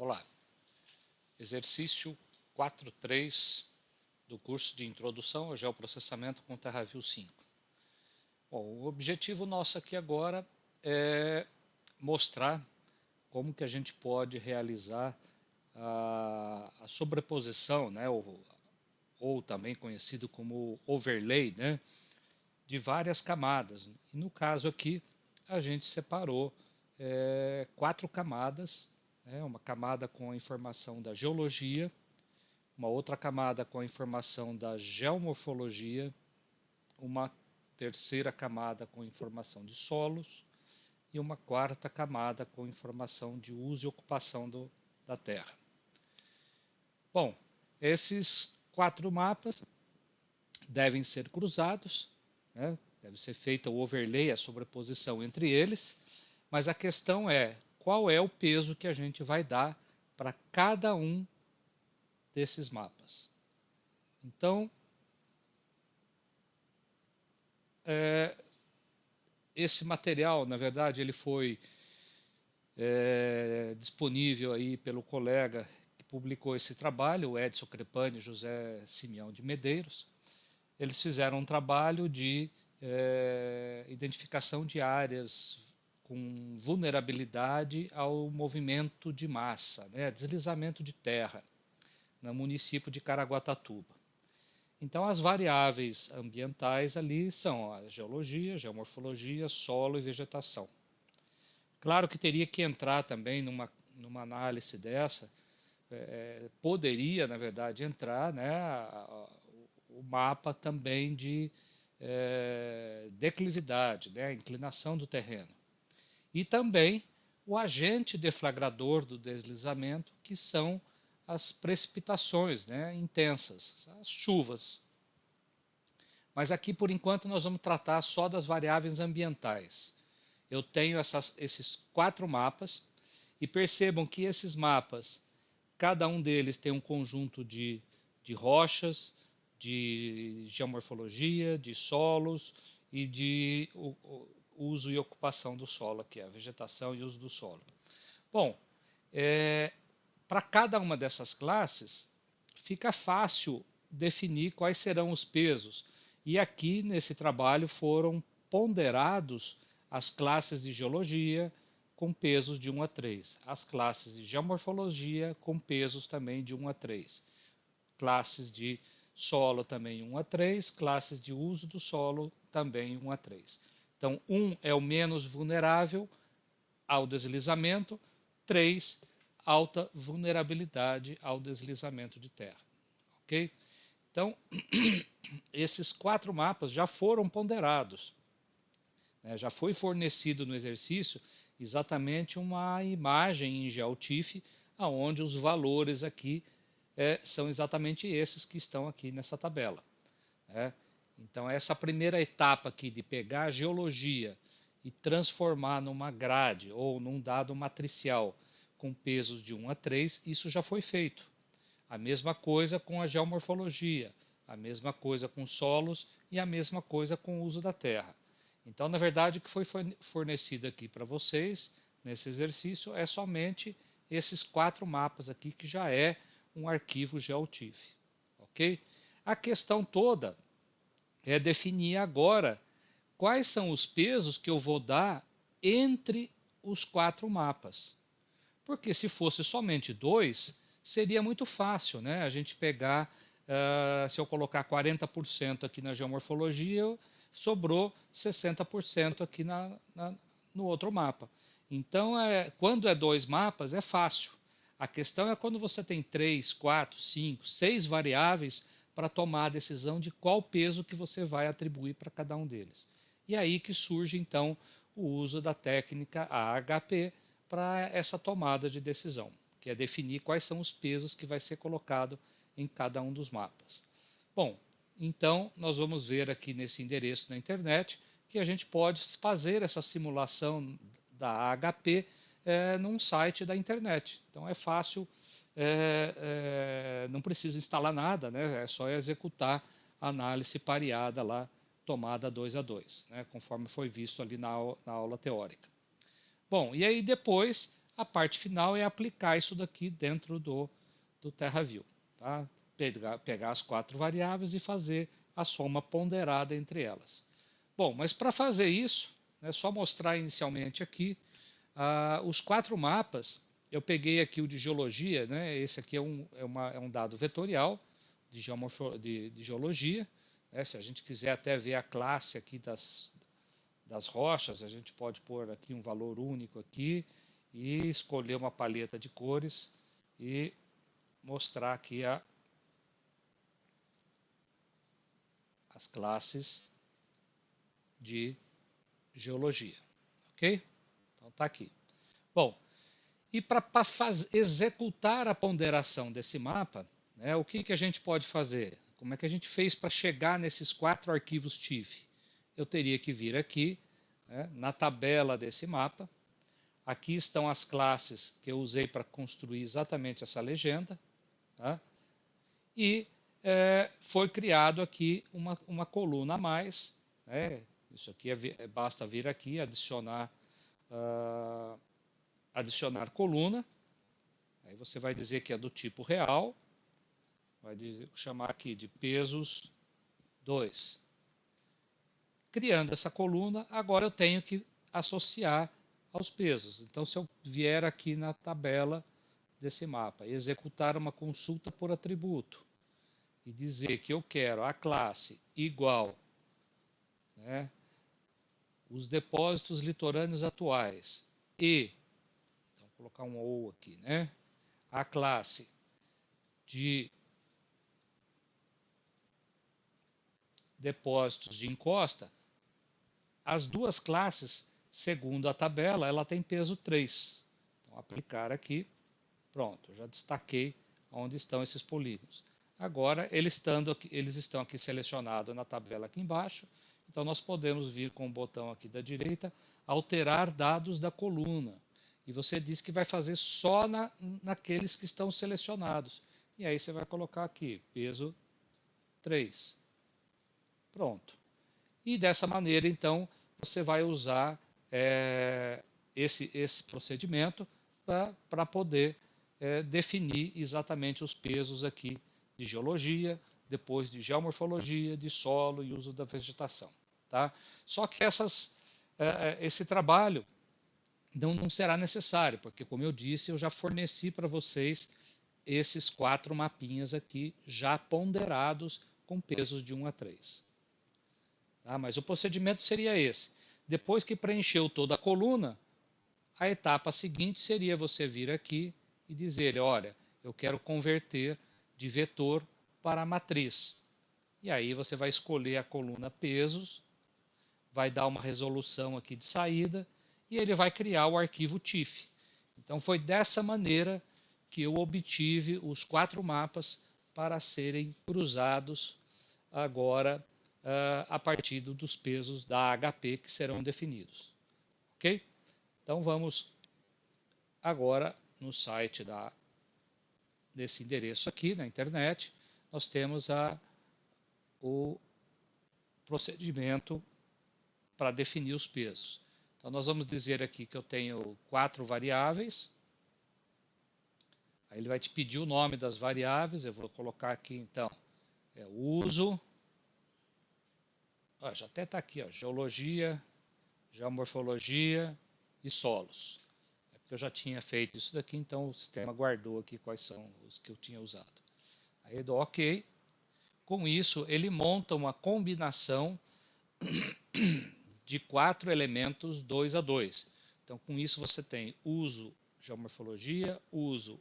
Olá, exercício 4.3 do curso de Introdução ao Geoprocessamento com TerraView 5. Bom, o objetivo nosso aqui agora é mostrar como que a gente pode realizar a sobreposição, né, ou também conhecido como overlay, né, de várias camadas. E no caso aqui, a gente separou 4 camadas, uma camada com a informação da geologia, uma outra camada com a informação da geomorfologia, uma terceira camada com informação de solos e uma quarta camada com informação de uso e ocupação da terra. Bom, esses 4 mapas devem ser cruzados, né? Deve ser feita o overlay, a sobreposição entre eles, mas a questão é qual é o peso que a gente vai dar para cada um desses mapas. Então, esse material, na verdade, ele foi disponível aí pelo colega que publicou esse trabalho, o Edson Crepani e José Simeão de Medeiros. Eles fizeram um trabalho de identificação de áreas com vulnerabilidade ao movimento de massa, né, deslizamento de terra, no município de Caraguatatuba. Então, as variáveis ambientais ali são a geologia, geomorfologia, solo e vegetação. Claro que teria que entrar também numa análise dessa, poderia, na verdade, entrar, né, o mapa também de declividade, né, a inclinação do terreno. E também o agente deflagrador do deslizamento, que são as precipitações, né, intensas, as chuvas. Mas aqui, por enquanto, nós vamos tratar só das variáveis ambientais. Eu tenho esses 4 mapas e percebam que esses mapas, cada um deles tem um conjunto de rochas, de geomorfologia, de solos e de uso e ocupação do solo, que é a vegetação e uso do solo. Bom, para cada uma dessas classes, fica fácil definir quais serão os pesos. E aqui, nesse trabalho, foram ponderados as classes de geologia com pesos de 1 a 3, as classes de geomorfologia com pesos também de 1 a 3, classes de solo também 1 a 3, classes de uso do solo também 1 a 3. Então, 1 é o menos vulnerável ao deslizamento, 3, alta vulnerabilidade ao deslizamento de terra. Ok? Então, esses 4 mapas já foram ponderados. Né? Já foi fornecido no exercício exatamente uma imagem em GeoTIFF, onde os valores aqui são exatamente esses que estão aqui nessa tabela. Né? Então, essa primeira etapa aqui de pegar a geologia e transformar numa grade ou num dado matricial com pesos de 1 a 3, isso já foi feito. A mesma coisa com a geomorfologia, a mesma coisa com solos e a mesma coisa com o uso da terra. Então, na verdade, o que foi fornecido aqui para vocês nesse exercício é somente esses 4 mapas aqui, que já é um arquivo GeoTIFF. Ok? A questão toda é definir agora quais são os pesos que eu vou dar entre os 4 mapas. Porque se fosse somente 2, seria muito fácil, né? A gente pegar, se eu colocar 40% aqui na geomorfologia, sobrou 60% aqui no outro mapa. Então, quando é 2 mapas, é fácil. A questão é quando você tem 3, 4, 5, 6 variáveis para tomar a decisão de qual peso que você vai atribuir para cada um deles. E aí que surge, então, o uso da técnica AHP para essa tomada de decisão, que é definir quais são os pesos que vai ser colocado em cada um dos mapas. Bom, então nós vamos ver aqui nesse endereço na internet que a gente pode fazer essa simulação da AHP num site da internet. Então é fácil, não precisa instalar nada, né? É só executar a análise pareada lá, tomada 2 a 2, né? Conforme foi visto ali na aula teórica. Bom, e aí depois A parte final é aplicar isso daqui dentro do TerraView. Tá? Pegar as 4 variáveis e fazer a soma ponderada entre elas. Bom, mas para fazer isso, é só mostrar inicialmente aqui os 4 mapas. Eu peguei aqui o de geologia, né? Esse aqui é um dado vetorial de geologia. Né? Se a gente quiser até ver a classe aqui das rochas, a gente pode pôr aqui um valor único aqui e escolher uma paleta de cores e mostrar aqui as classes de geologia. Ok? Então está aqui. Bom, e para executar a ponderação desse mapa, né, o que a gente pode fazer? Como é que a gente fez para chegar nesses 4 arquivos TIFF? Eu teria que vir aqui, né, na tabela desse mapa. Aqui estão as classes que eu usei para construir exatamente essa legenda. Tá? E foi criado aqui uma coluna a mais. Né? Isso aqui basta vir aqui, adicionar coluna. Aí você vai dizer que é do tipo real. Vai chamar aqui de pesos 2. Criando essa coluna, agora eu tenho que associar aos pesos. Então, se eu vier aqui na tabela desse mapa e executar uma consulta por atributo e dizer que eu quero a classe igual, né, os depósitos litorâneos atuais e, então vou colocar um ou aqui, né, a classe de depósitos de encosta, as duas classes, segundo a tabela, ela tem peso 3. Então, aplicar aqui, pronto, já destaquei onde estão esses polígonos. Agora, eles estão aqui selecionados na tabela aqui embaixo, então nós podemos vir com o botão aqui da direita, alterar dados da coluna. E você diz que vai fazer só naqueles que estão selecionados. E aí você vai colocar aqui, peso 3. Pronto. E dessa maneira, então, você vai usar esse procedimento para poder definir exatamente os pesos aqui de geologia, depois de geomorfologia, de solo e uso da vegetação. Tá? Só que esse trabalho não será necessário, porque, como eu disse, eu já forneci para vocês esses 4 mapinhas aqui, já ponderados com pesos de 1 a 3. Tá? Mas o procedimento seria esse. Depois que preencheu toda a coluna, a etapa seguinte seria você vir aqui e dizer, olha, eu quero converter de vetor para matriz. E aí você vai escolher a coluna pesos, vai dar uma resolução aqui de saída e ele vai criar o arquivo TIFF. Então foi dessa maneira que eu obtive os 4 mapas para serem cruzados agora a partir dos pesos da HP que serão definidos. Ok? Então vamos agora no site desse endereço aqui na internet, nós temos o procedimento para definir os pesos. Então nós vamos dizer aqui que eu tenho 4 variáveis. Aí ele vai te pedir o nome das variáveis, eu vou colocar aqui então, uso, já até está aqui, geologia, geomorfologia e solos. É porque eu já tinha feito isso daqui, então o sistema guardou aqui quais são os que eu tinha usado. Aí eu dou OK. Com isso, ele monta uma combinação de 4 elementos 2 a 2. Então, com isso você tem uso geomorfologia, uso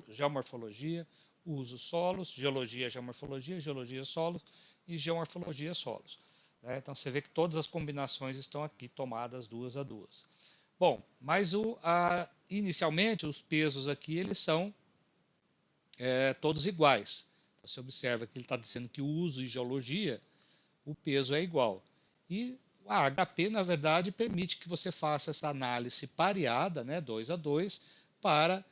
geomorfologia, uso solos, geologia, geologia solos e geomorfologia solos. Então você vê que todas as combinações estão aqui tomadas 2 a 2. Bom, mas inicialmente os pesos aqui eles são todos iguais. Então, você observa que ele está dizendo que o uso e geologia, o peso é igual. E a HP, na verdade, permite que você faça essa análise pareada, 2 a 2, para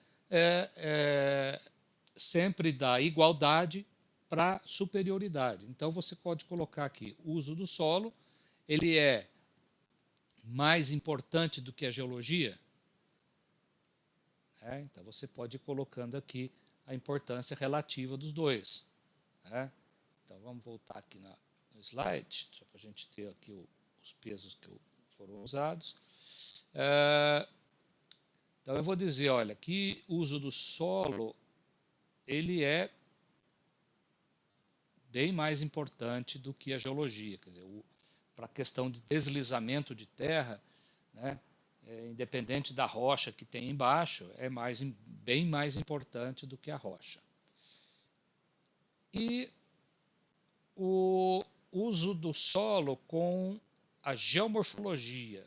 sempre dar igualdade para superioridade. Então você pode colocar aqui o uso do solo, ele é mais importante do que a geologia? Então você pode ir colocando aqui a importância relativa dos dois. Né? Então vamos voltar aqui no slide, só para a gente ter aqui os pesos que foram usados. Então eu vou dizer, olha, que o uso do solo ele é bem mais importante do que a geologia. Quer dizer, para a questão de deslizamento de terra, né, independente da rocha que tem embaixo, é bem mais importante do que a rocha. E o uso do solo com a geomorfologia.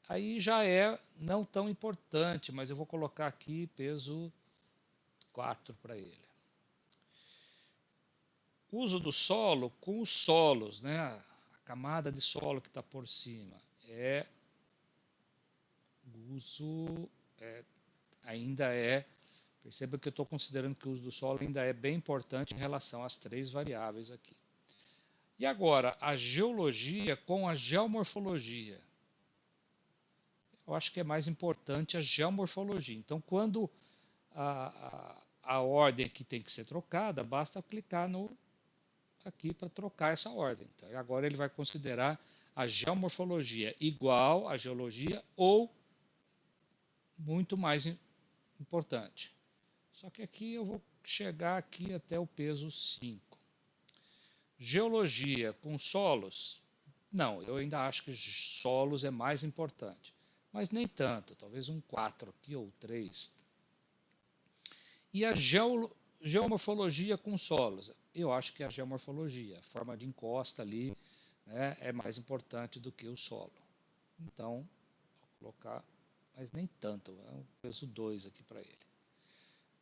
Aí já é não tão importante, mas eu vou colocar aqui peso 4 para ele. O uso do solo com os solos, né? A camada de solo que está por cima, ainda é, perceba que eu estou considerando que o uso do solo ainda é bem importante em relação às 3 variáveis aqui. E agora, a geologia com a geomorfologia. Eu acho que é mais importante a geomorfologia. Então, quando a ordem aqui tem que ser trocada, basta clicar aqui para trocar essa ordem. Então, agora ele vai considerar a geomorfologia igual à geologia ou muito mais importante. Só que aqui eu vou chegar aqui até o peso 5. Geologia com solos, não, eu ainda acho que solos é mais importante. Mas nem tanto, talvez um 4 aqui ou 3. E a geomorfologia com solos, eu acho que a geomorfologia, a forma de encosta ali, né, é mais importante do que o solo. Então, vou colocar, mas nem tanto, é um peso 2 aqui para ele.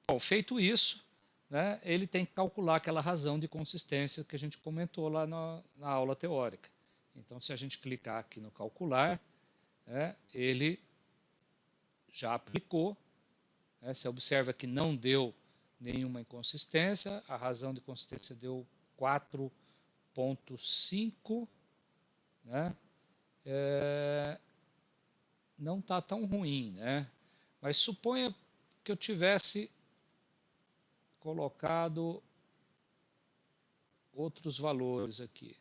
Bom, feito isso, né, ele tem que calcular aquela razão de consistência que a gente comentou lá na aula teórica. Então, se a gente clicar aqui no calcular, ele já aplicou. Você observa que não deu nenhuma inconsistência, a razão de consistência deu 4,5, né? Não está tão ruim, né? Mas suponha que eu tivesse colocado outros valores aqui.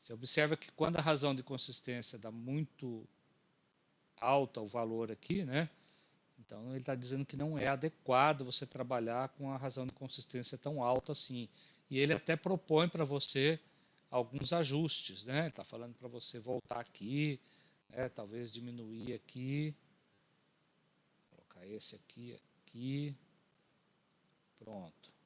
Você observa que quando a razão de consistência dá muito alta o valor aqui, né? Então ele está dizendo que não é adequado você trabalhar com a razão de consistência tão alta assim. E ele até propõe para você alguns ajustes, né? Ele está falando para você voltar aqui, né? Talvez diminuir aqui, colocar esse aqui, pronto.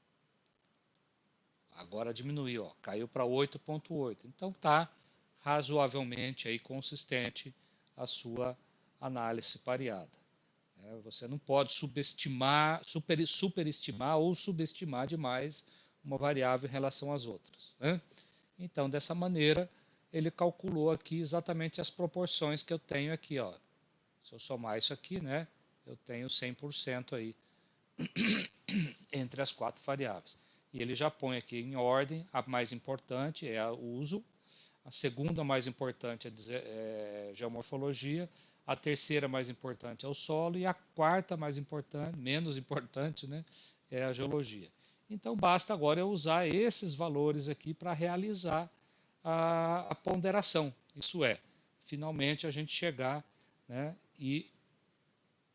Agora diminuiu, ó, caiu para 8,8. Então está razoavelmente aí consistente a sua análise pareada. Você não pode superestimar ou subestimar demais uma variável em relação às outras. Né? Então, dessa maneira, ele calculou aqui exatamente as proporções que eu tenho aqui. Ó. Se eu somar isso aqui, né, eu tenho 100% aí entre as 4 variáveis. E ele já põe aqui em ordem, a mais importante é o uso, a segunda mais importante é geomorfologia, a terceira mais importante é o solo e a quarta mais importante, menos importante, né, é a geologia. Então basta agora eu usar esses valores aqui para realizar a ponderação. Isso é, finalmente a gente chegar, né, e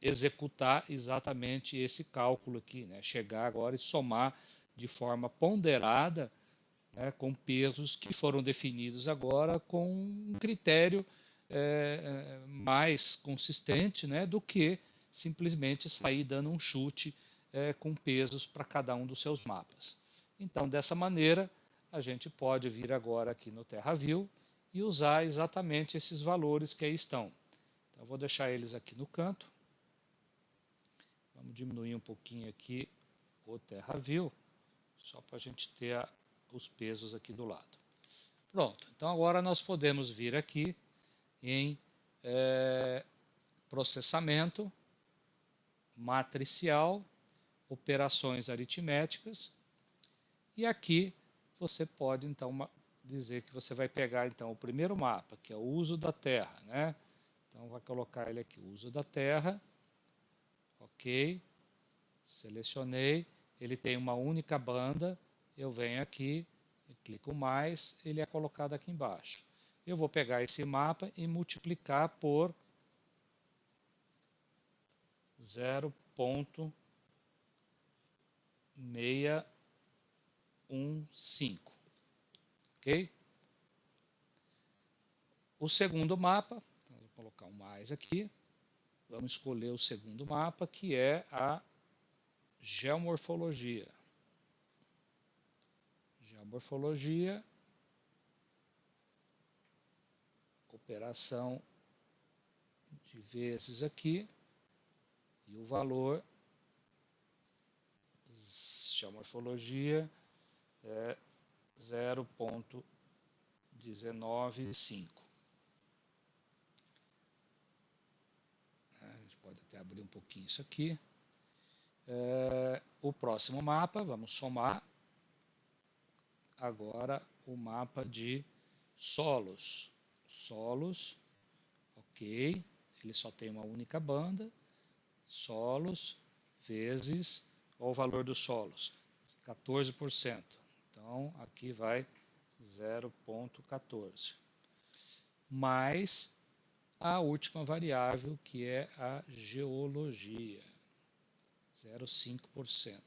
executar exatamente esse cálculo aqui, né, chegar agora e somar de forma ponderada, né, com pesos que foram definidos agora com um critério mais consistente, né, do que simplesmente sair dando um chute com pesos para cada um dos seus mapas. Então, dessa maneira, a gente pode vir agora aqui no TerraView e usar exatamente esses valores que aí estão. Então, eu vou deixar eles aqui no canto. Vamos diminuir um pouquinho aqui o TerraView, só para a gente ter os pesos aqui do lado. Pronto, então agora nós podemos vir aqui em processamento, matricial, operações aritméticas, e aqui você pode então dizer que você vai pegar então o primeiro mapa, que é o uso da terra, né? Então, vai colocar ele aqui, uso da terra, ok, selecionei, ele tem uma única banda, eu venho aqui, clico mais, ele é colocado aqui embaixo. Eu vou pegar esse mapa e multiplicar por 0,615, ok? O segundo mapa, então vou colocar um mais aqui, vamos escolher o segundo mapa, que é a geomorfologia. Geomorfologia, operação de vezes aqui, e o valor, geomorfologia, é 0,195. A gente pode até abrir um pouquinho isso aqui. O próximo mapa, vamos somar agora o mapa de solos. Solos, ok, ele só tem uma única banda, solos vezes, olha o valor dos solos, 14%. Então, aqui vai 0,14. Mais a última variável, que é a geologia, 0,5%.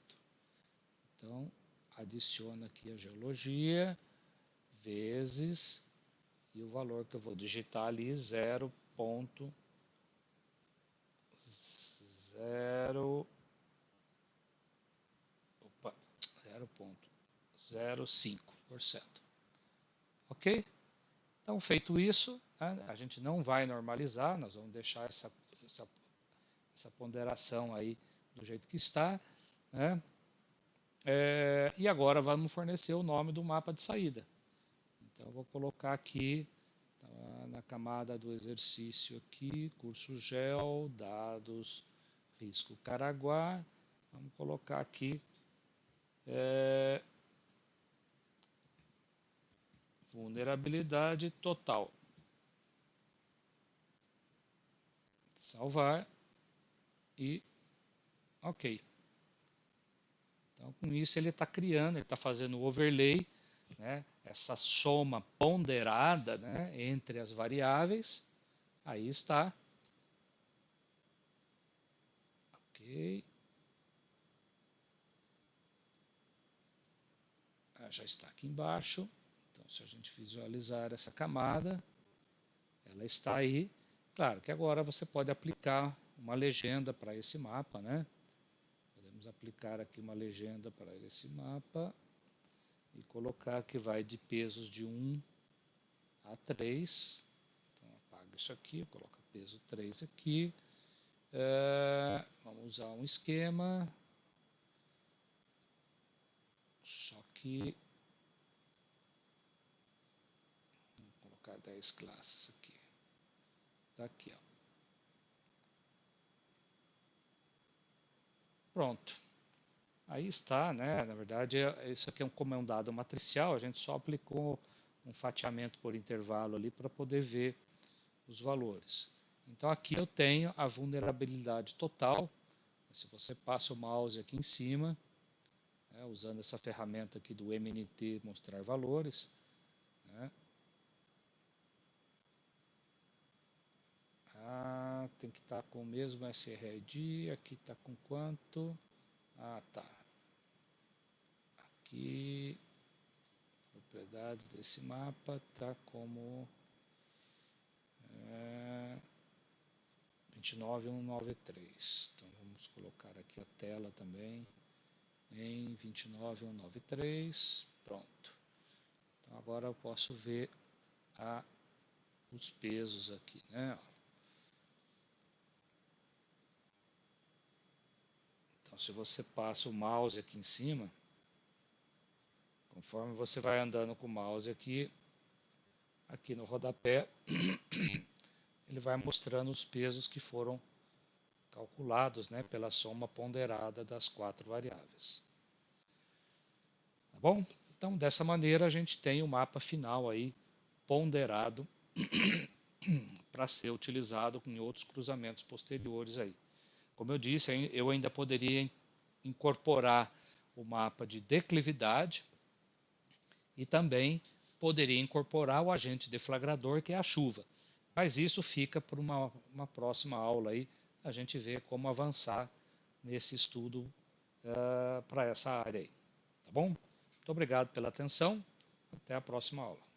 Então, adiciona aqui a geologia, vezes, e o valor que eu vou digitar ali, 0,05%. Ok? Então, feito isso, né, a gente não vai normalizar, nós vamos deixar essa ponderação aí do jeito que está, né? E agora vamos fornecer o nome do mapa de saída. Então, eu vou colocar aqui, na camada do exercício aqui, curso GEL, dados, risco Caraguá, vamos colocar aqui vulnerabilidade total. Salvar e ok. Então, com isso ele está criando, ele está fazendo o overlay, né, essa soma ponderada, né, entre as variáveis. Aí está. Ok. Já está aqui embaixo. Então, se a gente visualizar essa camada, ela está aí. Claro que agora você pode aplicar uma legenda para esse mapa, né? Podemos aplicar aqui uma legenda para esse mapa e colocar que vai de pesos de 1 a 3. Então, apago isso aqui, coloco peso 3 aqui. Vamos usar um esquema. Só que vou colocar 10 classes aqui. Tá aqui, ó. Pronto. Aí está, né? Na verdade, isso aqui como é um dado matricial, a gente só aplicou um fatiamento por intervalo ali para poder ver os valores. Então aqui eu tenho a vulnerabilidade total. Se você passa o mouse aqui em cima, né, usando essa ferramenta aqui do MNT mostrar valores, né, tem que estar com o mesmo SRID, aqui está com quanto? Tá. Aqui, propriedade desse mapa está como 29193. Então vamos colocar aqui a tela também em 29193. Pronto. Então agora eu posso ver os pesos aqui, né? Então se você passa o mouse aqui em cima, conforme você vai andando com o mouse aqui no rodapé, ele vai mostrando os pesos que foram calculados, né, pela soma ponderada das 4 variáveis. Tá bom? Então, dessa maneira, a gente tem o mapa final aí ponderado para ser utilizado em outros cruzamentos posteriores aí. Como eu disse, eu ainda poderia incorporar o mapa de declividade e também poderia incorporar o agente deflagrador, que é a chuva. Mas isso fica por uma próxima aula aí, a gente vê como avançar nesse estudo para essa área aí. Tá bom? Muito obrigado pela atenção. Até a próxima aula.